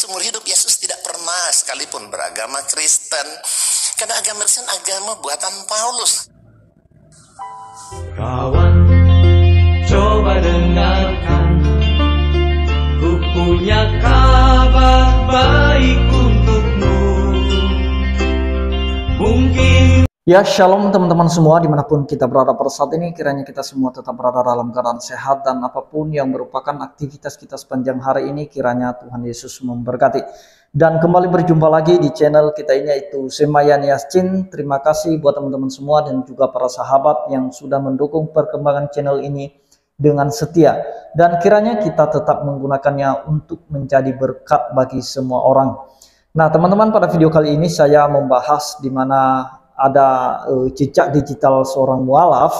seumur hidup Yesus tidak pernah sekalipun beragama Kristen. Karena agama Kristen agama buatan Paulus. Kawan, coba dengarkan, ku punya kabar baik untukmu. Mungkin ya, shalom teman-teman semua dimanapun kita berada pada saat ini. Kiranya kita semua tetap berada dalam keadaan sehat, dan apapun yang merupakan aktivitas kita sepanjang hari ini, kiranya Tuhan Yesus memberkati. Dan kembali berjumpa lagi di channel kita ini, yaitu Semayan Yasin. Terima kasih buat teman-teman semua dan juga para sahabat yang sudah mendukung perkembangan channel ini dengan setia. Dan kiranya kita tetap menggunakannya untuk menjadi berkat bagi semua orang. Nah teman-teman, pada video kali ini saya membahas di mana ada jejak digital seorang mualaf,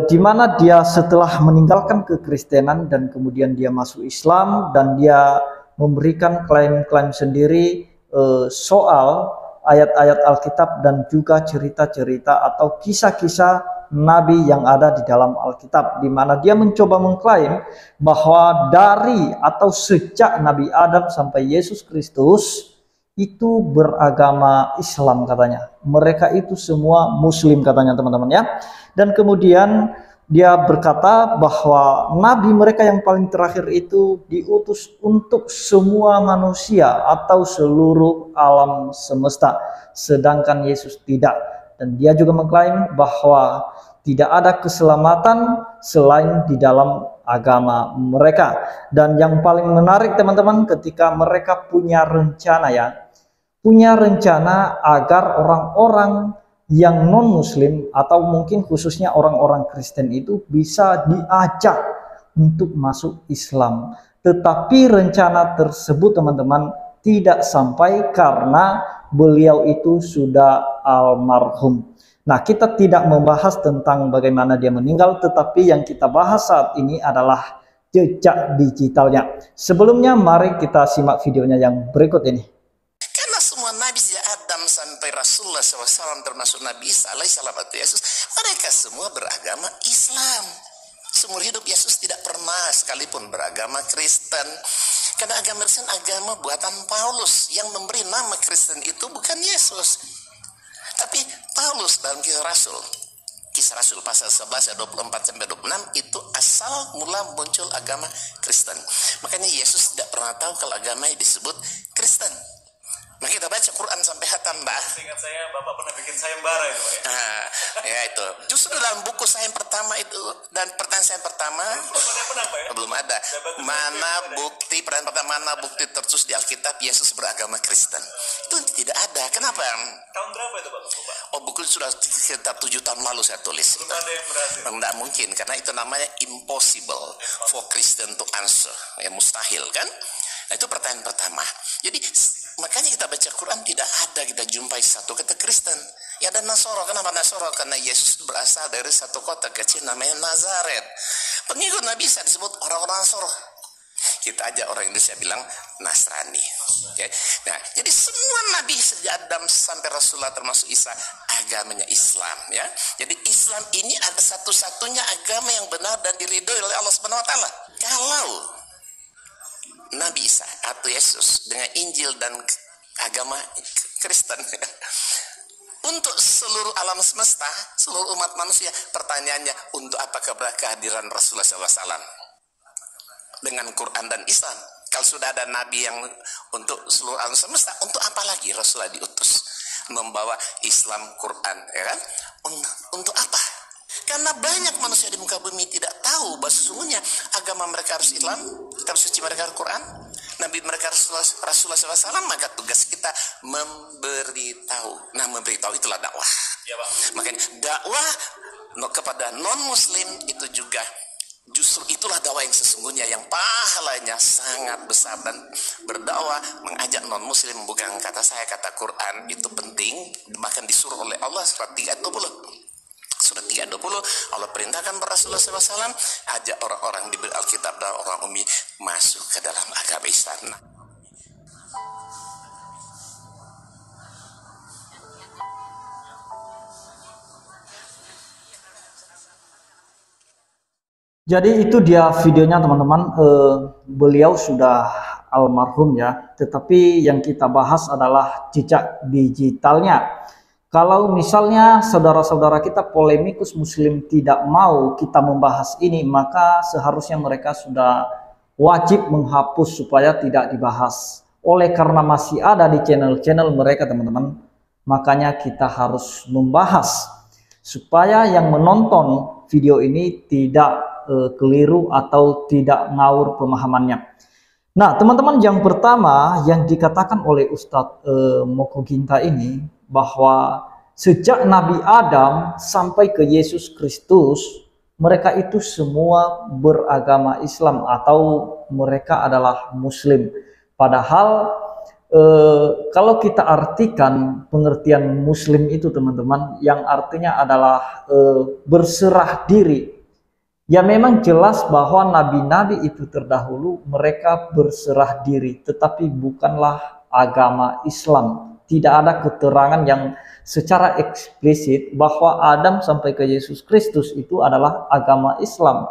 di mana dia setelah meninggalkan kekristenan dan kemudian dia masuk Islam, dan dia memberikan klaim-klaim sendiri soal ayat-ayat Alkitab dan juga cerita-cerita atau kisah-kisah Nabi yang ada di dalam Alkitab, di mana dia mencoba mengklaim bahwa dari atau sejak Nabi Adam sampai Yesus Kristus itu beragama Islam katanya. Mereka itu semua Muslim katanya teman-teman ya. Dan kemudian dia berkata bahwa Nabi mereka yang paling terakhir itu diutus untuk semua manusia atau seluruh alam semesta. Sedangkan Yesus tidak. Dan dia juga mengklaim bahwa tidak ada keselamatan selain di dalam agama mereka. Dan yang paling menarik teman-teman, ketika mereka punya rencana agar orang-orang yang non-muslim atau mungkin khususnya orang-orang Kristen itu bisa diajak untuk masuk Islam. Tetapi rencana tersebut teman-teman tidak sampai karena beliau itu sudah almarhum. Nah, kita tidak membahas tentang bagaimana dia meninggal, tetapi yang kita bahas saat ini adalah jejak digitalnya. Sebelumnya mari kita simak videonya yang berikut ini. Karena semua Nabi sejak Adam sampai Rasulullah SAW, termasuk Nabi Isa alaihissalam atau Yesus, mereka semua beragama Islam. Seumur hidup Yesus tidak pernah sekalipun beragama Kristen. Karena agama Kristen agama buatan Paulus. Yang memberi nama Kristen itu bukan Yesus, tapi Paulus dalam Kisah Rasul pasal 11 ayat 24-26 itu asal mula muncul agama Kristen. Makanya Yesus tidak pernah tahu kalau agama disebut Kristen. Maka kita baca Quran sampai hatam, Mbak. Ingat saya, Bapak pernah bikin sayembara itu, Pak ya? Nah, ya itu. Justru dalam buku saya yang pertama itu, dan pertanyaan saya pertama, belum ada. Mana bukti, pertanyaan pertama, mana bukti tertulis di Alkitab Yesus beragama Kristen? Itu tidak ada. Kenapa? Tahun berapa itu, Pak? Oh, buku sudah sekitar 7 tahun lalu saya tulis. Belum ada yang berhasil? Tidak mungkin, karena itu namanya impossible for Christian to answer. Ya, mustahil kan? Nah, itu pertanyaan pertama. Jadi makanya kita baca Quran tidak ada kita jumpai satu kata Kristen. Ya ada Nasoro. Kenapa Nasoro? Karena Yesus berasal dari satu kota kecil namanya Nazaret. Pengikut Nabi Isa disebut orang-orang Nasoro. Kita aja orang Indonesia bilang Nasrani. Okay? Nah, jadi semua Nabi sejak Adam sampai Rasulullah termasuk Isa agamanya Islam. Ya, jadi Islam ini ada satu-satunya agama yang benar dan diridhoi oleh Allah Subhanahu Wa Taala. Kalau Nabi Isa atau Yesus dengan Injil dan agama Kristen untuk seluruh alam semesta, seluruh umat manusia, pertanyaannya untuk apa kehadiran Rasulullah SAW dengan Quran dan Islam? Kalau sudah ada Nabi yang untuk seluruh alam semesta, untuk apa lagi Rasulullah diutus membawa Islam, Quran, ya kan? Untuk apa? Karena banyak manusia di muka bumi tidak tahu bahwa sesungguhnya agama mereka harus Islam, kitab suci mereka harus Quran, Nabi mereka Rasulullah SAW. Maka tugas kita memberitahu. Nah, memberitahu itulah dakwah. Ya, Pak. Makanya dakwah kepada non-muslim itu juga justru itulah dakwah yang sesungguhnya, yang pahalanya sangat besar. Dan berdakwah mengajak non-muslim, bukan kata saya, kata Quran itu penting, bahkan disuruh oleh Allah surat 3:20. Surat 3:20 Allah perintahkan kepada Rasulullah SAW, ajak orang-orang diberi Alkitab dan orang ummi masuk ke dalam agama Islam. Jadi itu dia videonya teman-teman. Beliau sudah almarhum ya, tetapi yang kita bahas adalah jejak digitalnya. Kalau misalnya saudara-saudara kita polemikus muslim tidak mau kita membahas ini, maka seharusnya mereka sudah wajib menghapus supaya tidak dibahas. Oleh karena masih ada di channel-channel mereka teman-teman, makanya kita harus membahas supaya yang menonton video ini tidak keliru atau tidak ngawur pemahamannya. Nah teman-teman, yang pertama yang dikatakan oleh Ustadz Moko Ginta ini, bahwa sejak Nabi Adam sampai ke Yesus Kristus, mereka itu semua beragama Islam atau mereka adalah Muslim. Padahal kalau kita artikan pengertian Muslim itu teman-teman, yang artinya adalah berserah diri. Ya memang jelas bahwa nabi-nabi itu terdahulu mereka berserah diri, tetapi bukanlah agama Islam. Tidak ada keterangan yang secara eksplisit bahwa Adam sampai ke Yesus Kristus itu adalah agama Islam.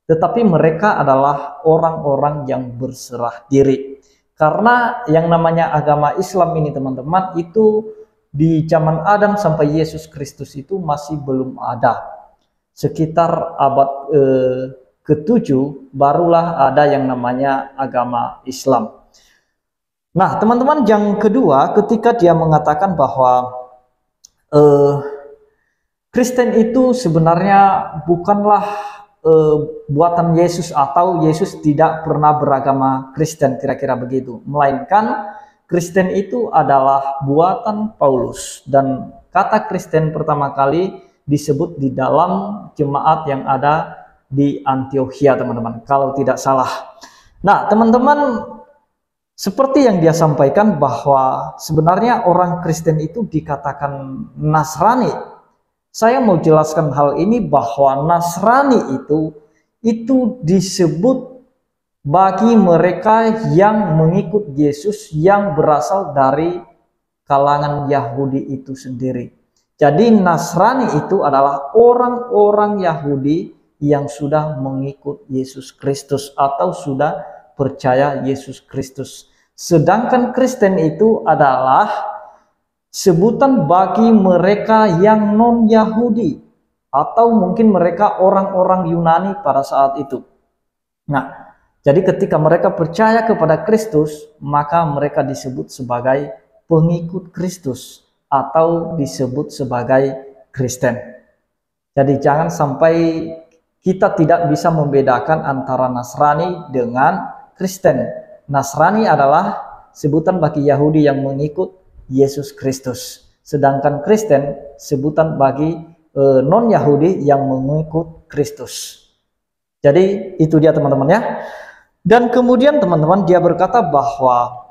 Tetapi mereka adalah orang-orang yang berserah diri. Karena yang namanya agama Islam ini teman-teman, itu di zaman Adam sampai Yesus Kristus itu masih belum ada. Sekitar abad ke-7 barulah ada yang namanya agama Islam. Nah teman-teman, yang kedua, ketika dia mengatakan bahwa Kristen itu sebenarnya bukanlah buatan Yesus atau Yesus tidak pernah beragama Kristen, kira-kira begitu, melainkan Kristen itu adalah buatan Paulus, dan kata Kristen pertama kali disebut di dalam jemaat yang ada di Antiokhia teman-teman, kalau tidak salah. Nah teman-teman, seperti yang dia sampaikan bahwa sebenarnya orang Kristen itu dikatakan Nasrani. Saya mau jelaskan hal ini bahwa Nasrani itu disebut bagi mereka yang mengikut Yesus yang berasal dari kalangan Yahudi itu sendiri. Jadi Nasrani itu adalah orang-orang Yahudi yang sudah mengikut Yesus Kristus atau sudah percaya Yesus Kristus. Sedangkan Kristen itu adalah sebutan bagi mereka yang non-Yahudi atau mungkin mereka orang-orang Yunani pada saat itu. Nah, jadi ketika mereka percaya kepada Kristus, maka mereka disebut sebagai pengikut Kristus atau disebut sebagai Kristen. Jadi jangan sampai kita tidak bisa membedakan antara Nasrani dengan Kristen. Nasrani adalah sebutan bagi Yahudi yang mengikut Yesus Kristus, sedangkan Kristen sebutan bagi non-Yahudi yang mengikut Kristus. Jadi itu dia teman-teman ya. Dan kemudian teman-teman, dia berkata bahwa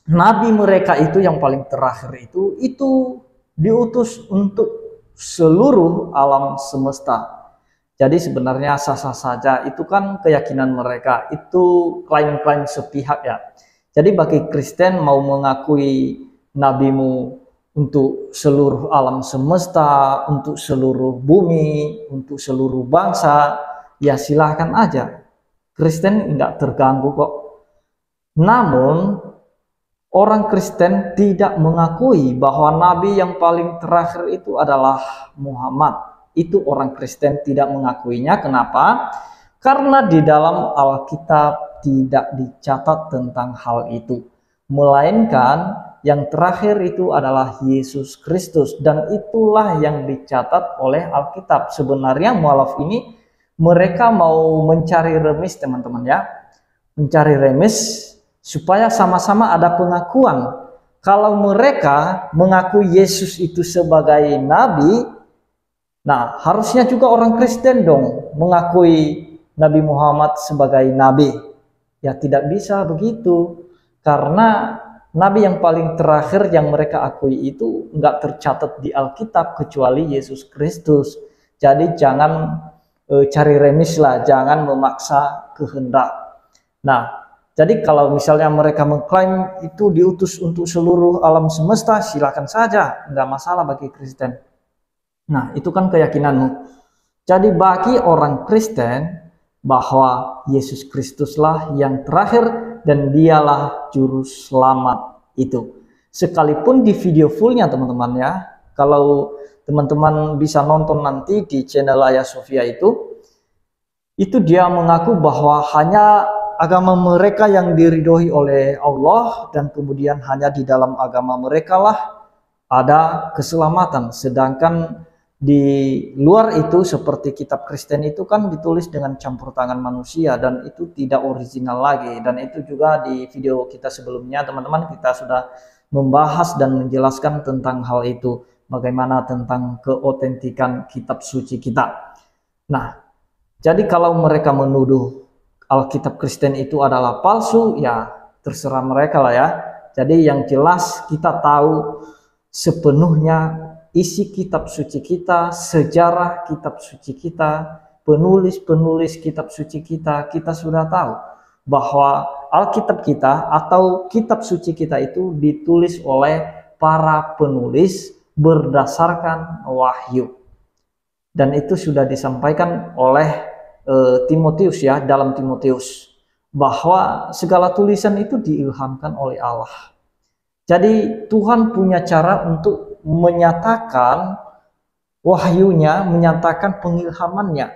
nabi mereka itu yang paling terakhir itu diutus untuk seluruh alam semesta. Jadi sebenarnya sah-sah saja, itu kan keyakinan mereka, itu klaim-klaim sepihak ya. Jadi bagi Kristen mau mengakui nabimu untuk seluruh alam semesta, untuk seluruh bumi, untuk seluruh bangsa, ya silahkan aja. Kristen nggak terganggu kok. Namun orang Kristen tidak mengakui bahwa nabi yang paling terakhir itu adalah Muhammad. Itu orang Kristen tidak mengakuinya. Kenapa? Karena di dalam Alkitab tidak dicatat tentang hal itu. Melainkan yang terakhir itu adalah Yesus Kristus. Dan itulah yang dicatat oleh Alkitab. Sebenarnya mualaf ini mereka mau mencari remis teman-teman ya. Mencari remis supaya sama-sama ada pengakuan. Kalau mereka mengakui Yesus itu sebagai nabi, nah, harusnya juga orang Kristen dong mengakui Nabi Muhammad sebagai nabi. Ya tidak bisa begitu. Karena nabi yang paling terakhir yang mereka akui itu nggak tercatat di Alkitab kecuali Yesus Kristus. Jadi jangan cari remis lah, jangan memaksa kehendak. Nah, jadi kalau misalnya mereka mengklaim itu diutus untuk seluruh alam semesta, silakan saja, nggak masalah bagi Kristen. Nah, itu kan keyakinanmu. Jadi bagi orang Kristen bahwa Yesus Kristuslah yang terakhir dan dialah juru selamat itu. Sekalipun di video fullnya teman-teman ya, kalau teman-teman bisa nonton nanti di channel Ayah Sofia itu dia mengaku bahwa hanya agama mereka yang diridhoi oleh Allah, dan kemudian hanya di dalam agama mereka lah ada keselamatan. Sedangkan di luar itu seperti kitab Kristen itu kan ditulis dengan campur tangan manusia dan itu tidak original lagi. Dan itu juga di video kita sebelumnya teman-teman kita sudah membahas dan menjelaskan tentang hal itu. Bagaimana tentang keotentikan kitab suci kita. Nah, jadi kalau mereka menuduh Alkitab Kristen itu adalah palsu, ya terserah mereka lah ya. Jadi yang jelas kita tahu sepenuhnya isi kitab suci kita, sejarah kitab suci kita, penulis-penulis kitab suci kita sudah tahu bahwa Alkitab kita atau kitab suci kita itu ditulis oleh para penulis berdasarkan wahyu. Dan itu sudah disampaikan oleh Timotius ya, dalam Timotius, bahwa segala tulisan itu diilhamkan oleh Allah. Jadi Tuhan punya cara untuk menyatakan wahyunya, menyatakan pengilhamannya.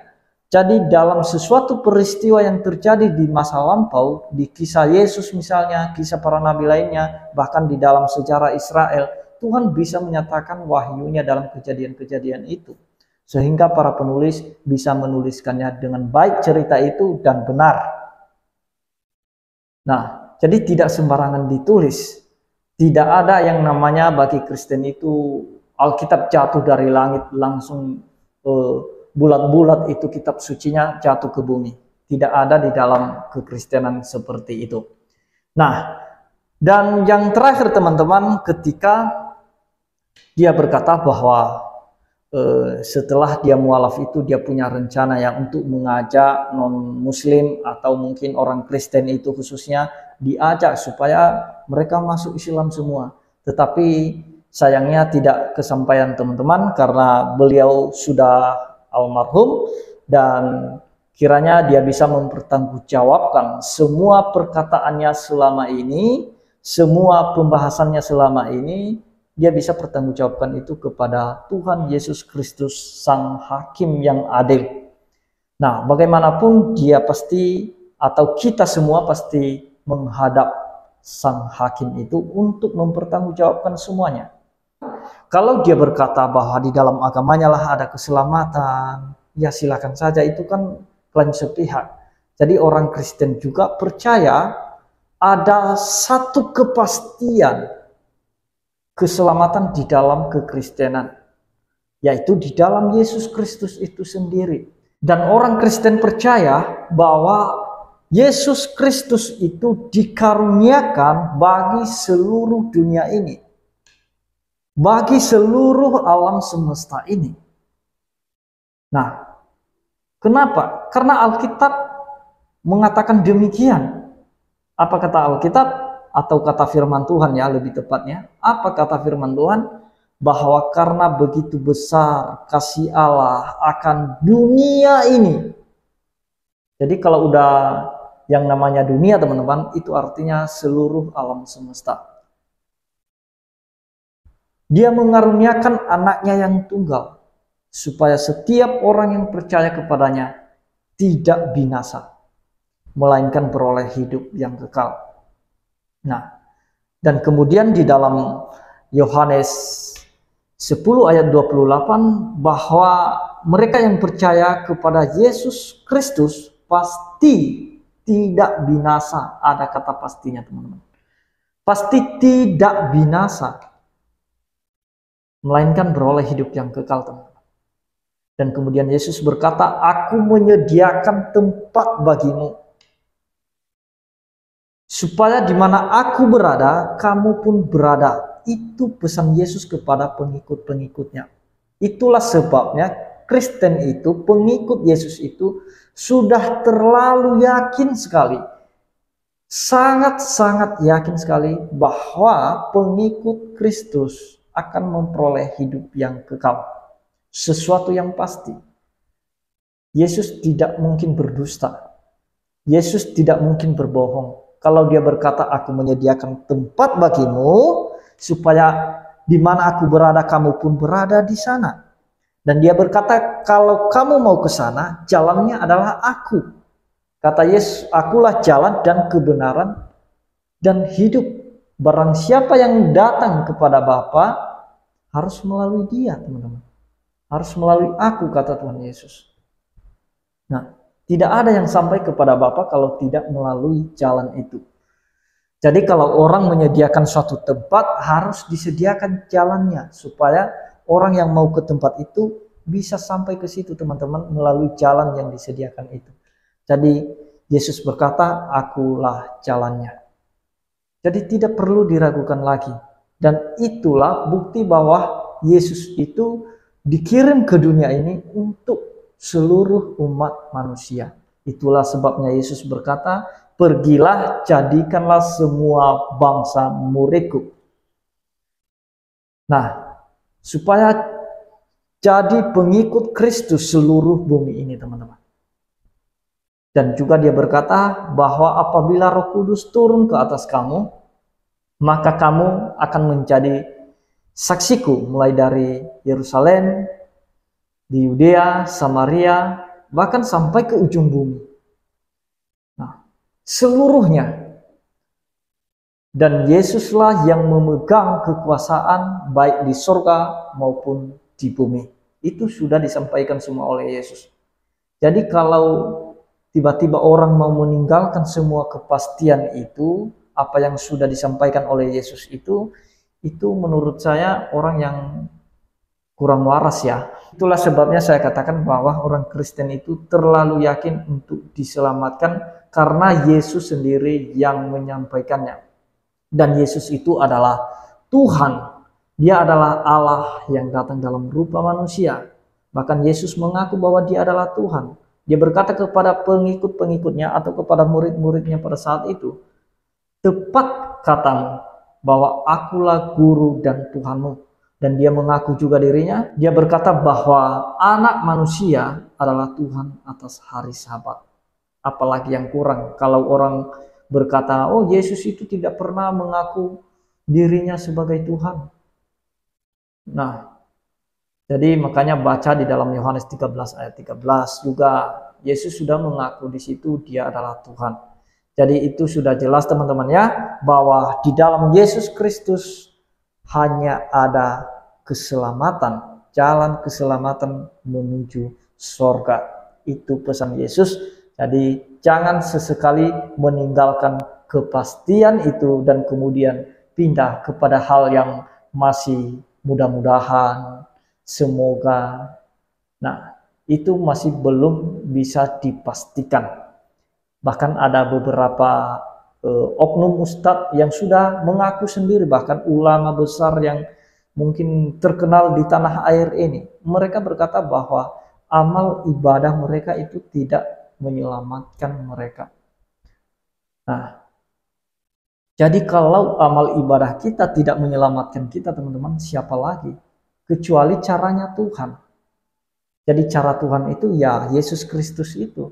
Jadi dalam sesuatu peristiwa yang terjadi di masa lampau, di kisah Yesus misalnya, kisah para nabi lainnya, bahkan di dalam sejarah Israel, Tuhan bisa menyatakan wahyunya dalam kejadian-kejadian itu. Sehingga para penulis bisa menuliskannya dengan baik cerita itu dan benar. Nah, jadi tidak sembarangan ditulis. Tidak ada yang namanya bagi Kristen itu Alkitab jatuh dari langit langsung bulat-bulat itu kitab sucinya jatuh ke bumi. Tidak ada di dalam kekristenan seperti itu. Nah, dan yang terakhir teman-teman, ketika dia berkata bahwa setelah dia mualaf itu dia punya rencana yang untuk mengajak non-muslim atau mungkin orang Kristen itu khususnya diajak supaya mereka masuk Islam semua. Tetapi sayangnya tidak kesampaian teman-teman karena beliau sudah almarhum, dan kiranya dia bisa mempertanggungjawabkan semua perkataannya selama ini, semua pembahasannya selama ini. Dia bisa pertanggungjawabkan itu kepada Tuhan Yesus Kristus, Sang Hakim yang adil. Nah, bagaimanapun dia pasti atau kita semua pasti menghadap Sang Hakim itu untuk mempertanggungjawabkan semuanya. Kalau dia berkata bahwa di dalam agamanya lah ada keselamatan, ya silakan saja, itu kan klaim sepihak. Jadi orang Kristen juga percaya ada satu kepastian keselamatan di dalam kekristenan, yaitu di dalam Yesus Kristus itu sendiri. Dan orang Kristen percaya bahwa Yesus Kristus itu dikaruniakan bagi seluruh dunia ini, bagi seluruh alam semesta ini. Nah, kenapa? Karena Alkitab mengatakan demikian. Apa kata Alkitab? Atau kata firman Tuhan ya lebih tepatnya. Apa kata firman Tuhan? Bahwa karena begitu besar kasih Allah akan dunia ini. Jadi kalau udah yang namanya dunia teman-teman, itu artinya seluruh alam semesta. Dia mengaruniakan anaknya yang tunggal, supaya setiap orang yang percaya kepadanya tidak binasa, melainkan beroleh hidup yang kekal. Nah, dan kemudian di dalam Yohanes 10 ayat 28 bahwa mereka yang percaya kepada Yesus Kristus pasti tidak binasa. Ada kata pastinya teman-teman. Pasti tidak binasa, melainkan beroleh hidup yang kekal teman-teman. Dan kemudian Yesus berkata, aku menyediakan tempat bagimu, supaya di mana aku berada, kamu pun berada. Itu pesan Yesus kepada pengikut-pengikutnya. Itulah sebabnya Kristen itu, pengikut Yesus itu sudah terlalu yakin sekali, sangat-sangat yakin sekali bahwa pengikut Kristus akan memperoleh hidup yang kekal. Sesuatu yang pasti. Yesus tidak mungkin berdusta. Yesus tidak mungkin berbohong. Kalau dia berkata, aku menyediakan tempat bagimu, supaya di mana aku berada, kamu pun berada di sana. Dan dia berkata, kalau kamu mau ke sana, jalannya adalah aku. Kata Yesus, akulah jalan dan kebenaran dan hidup. Barang siapa yang datang kepada Bapa harus melalui dia, teman-teman. Harus melalui aku, kata Tuhan Yesus. Nah, tidak ada yang sampai kepada Bapa kalau tidak melalui jalan itu. Jadi kalau orang menyediakan suatu tempat, harus disediakan jalannya supaya orang yang mau ke tempat itu bisa sampai ke situ, teman-teman, melalui jalan yang disediakan itu. Jadi Yesus berkata, akulah jalannya. Jadi tidak perlu diragukan lagi. Dan itulah bukti bahwa Yesus itu dikirim ke dunia ini untuk seluruh umat manusia. Itulah sebabnya Yesus berkata, pergilah, jadikanlah semua bangsa muridku. Nah, supaya jadi pengikut Kristus seluruh bumi ini, teman-teman. Dan juga dia berkata bahwa apabila Roh Kudus turun ke atas kamu, maka kamu akan menjadi saksiku mulai dari Yerusalem, di Yudea, Samaria, bahkan sampai ke ujung bumi. Nah, seluruhnya. Dan Yesuslah yang memegang kekuasaan baik di surga maupun di bumi. Itu sudah disampaikan semua oleh Yesus. Jadi kalau tiba-tiba orang mau meninggalkan semua kepastian itu, apa yang sudah disampaikan oleh Yesus itu menurut saya orang yang kurang waras ya. Itulah sebabnya saya katakan bahwa orang Kristen itu terlalu yakin untuk diselamatkan karena Yesus sendiri yang menyampaikannya. Dan Yesus itu adalah Tuhan. Dia adalah Allah yang datang dalam rupa manusia. Bahkan Yesus mengaku bahwa dia adalah Tuhan. Dia berkata kepada pengikut-pengikutnya atau kepada murid-muridnya pada saat itu, tepat katamu bahwa akulah guru dan Tuhanmu. Dan dia mengaku juga dirinya, dia berkata bahwa anak manusia adalah Tuhan atas hari Sabat. Apalagi yang kurang kalau orang berkata, oh Yesus itu tidak pernah mengaku dirinya sebagai Tuhan. Nah, jadi makanya baca di dalam Yohanes 13 ayat 13 juga Yesus sudah mengaku di situ dia adalah Tuhan. Jadi itu sudah jelas teman-teman ya, bahwa di dalam Yesus Kristus hanya ada keselamatan, jalan keselamatan menuju surga. Itu pesan Yesus. Jadi jangan sesekali meninggalkan kepastian itu dan kemudian pindah kepada hal yang masih mudah-mudahan, semoga. Nah, itu masih belum bisa dipastikan. Bahkan ada beberapa oknum ustadz yang sudah mengaku sendiri, bahkan ulama besar yang mungkin terkenal di tanah air ini. Mereka berkata bahwa amal ibadah mereka itu tidak menyelamatkan mereka. Nah, jadi kalau amal ibadah kita tidak menyelamatkan kita, teman-teman, siapa lagi? Kecuali caranya Tuhan. Jadi cara Tuhan itu ya Yesus Kristus itu.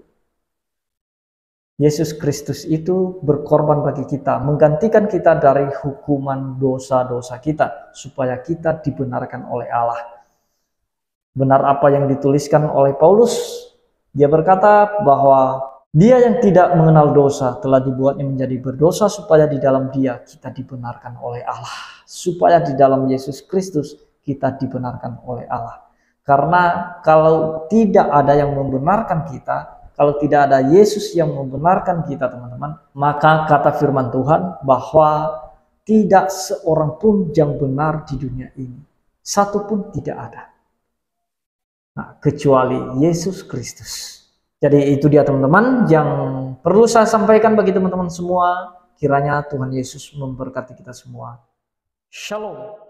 Yesus Kristus itu berkorban bagi kita, menggantikan kita dari hukuman dosa-dosa kita, supaya kita dibenarkan oleh Allah. Benar apa yang dituliskan oleh Paulus, dia berkata bahwa dia yang tidak mengenal dosa telah dibuatnya menjadi berdosa, supaya di dalam dia kita dibenarkan oleh Allah. Supaya di dalam Yesus Kristus kita dibenarkan oleh Allah. Karena kalau tidak ada yang membenarkan kita, kalau tidak ada Yesus yang membenarkan kita, teman-teman, maka kata firman Tuhan bahwa tidak seorang pun yang benar di dunia ini. Satu pun tidak ada. Nah, kecuali Yesus Kristus. Jadi itu dia teman-teman yang perlu saya sampaikan bagi teman-teman semua. Kiranya Tuhan Yesus memberkati kita semua. Shalom.